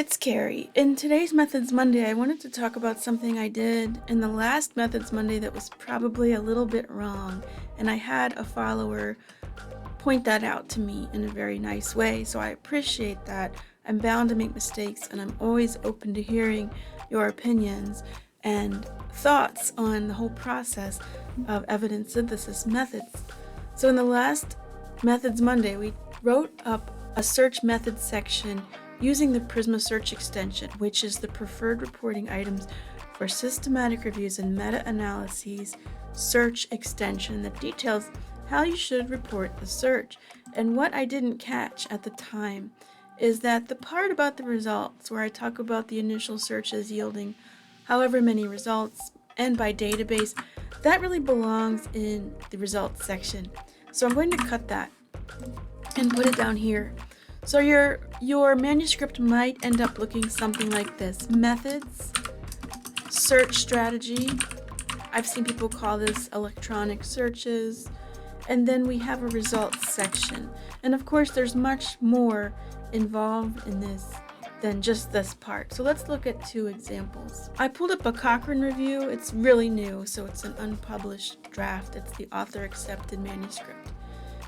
it's Carrie. In today's Methods Monday, I wanted to talk about something I did in the last Methods Monday that was probably a little bit wrong, and I had a follower point that out to me in a very nice way, so I appreciate that. I'm bound to make mistakes, and I'm always open to hearing your opinions and thoughts on the whole process of evidence synthesis methods. So in the last Methods Monday, we wrote up a search methods section using the Prisma search extension, which is the preferred reporting items for systematic reviews and meta-analyses search extension that details how you should report the search. And what I didn't catch at the time is that the part about the results, where I talk about the initial searches yielding however many results and by database, that really belongs in the results section. So I'm going to cut that and put it down here. So your manuscript might end up looking something like this: methods, search strategy. I've seen people call this electronic searches. And then we have a results section. And of course, there's much more involved in this than just this part. So let's look at two examples. I pulled up a Cochrane review. It's really new, so it's an unpublished draft. It's the author accepted manuscript.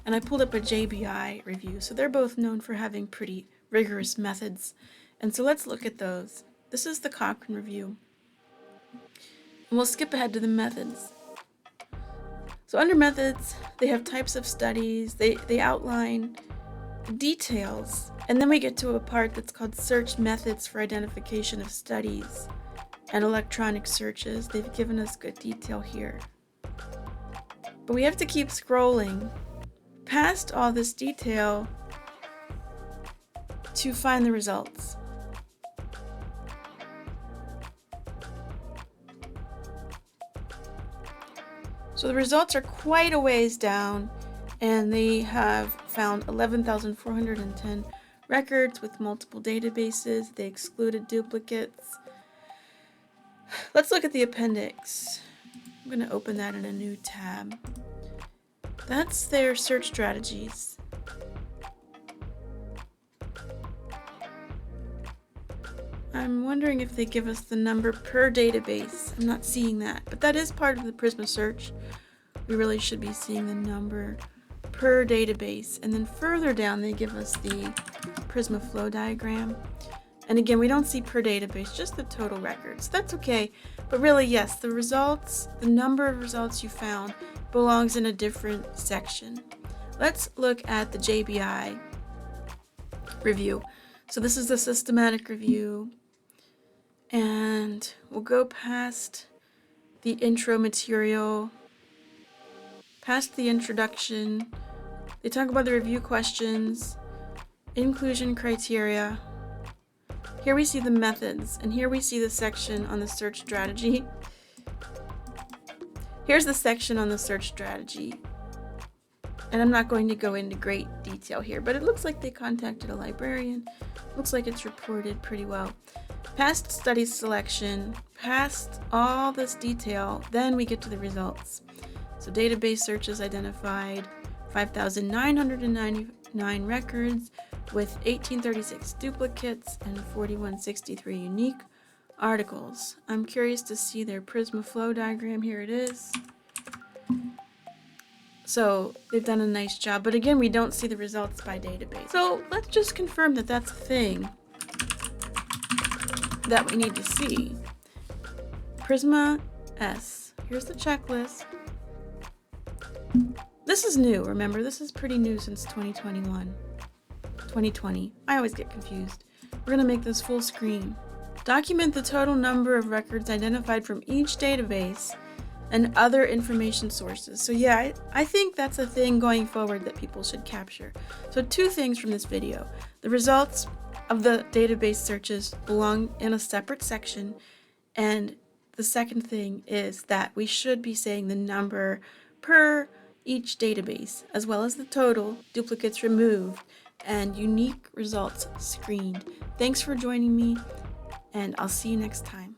And I pulled up a JBI review. So they're both known for having pretty rigorous methods. And so let's look at those. This is the Cochrane review. And we'll skip ahead to the methods. So under methods, they have types of studies. They outline details. And then we get to a part that's called search methods for identification of studies and electronic searches. They've given us good detail here. But we have to keep scrolling past all this detail to find the results. So the results are quite a ways down, and they have found 11,410 records with multiple databases. They excluded duplicates. Let's look at the appendix. I'm going to open that in a new tab. That's their search strategies. I'm wondering if they give us the number per database. I'm not seeing that, but that is part of the Prisma search. We really should be seeing the number per database. And then further down, they give us the Prisma flow diagram. And again, we don't see per database, just the total records. That's okay. But really, yes, the results, the number of results you found belongs in a different section. Let's look at the JBI review. So this is the systematic review. And we'll go past the intro material, past the introduction. They talk about the review questions, inclusion criteria. Here we see the methods, and here we see the section on the search strategy. Here's the section on the search strategy. And I'm not going to go into great detail here, but it looks like they contacted a librarian. Looks like it's reported pretty well. Past study selection, past all this detail, then we get to the results. So database searches identified 5,999 records with 1836 duplicates and 4163 unique articles. I'm curious to see their Prisma flow diagram. Here it is. So they've done a nice job, but again, we don't see the results by database. So let's just confirm that that's a thing that we need to see. Prisma S. Here's the checklist. This is new, remember? This is pretty new since 2020. I always get confused. We're going to make this full screen. Document the total number of records identified from each database and other information sources. So yeah, I think that's a thing going forward that people should capture. So two things from this video. The results of the database searches belong in a separate section, and the second thing is that we should be saying the number per each database, as well as the total, duplicates removed, and unique results screened. Thanks for joining me, and I'll see you next time.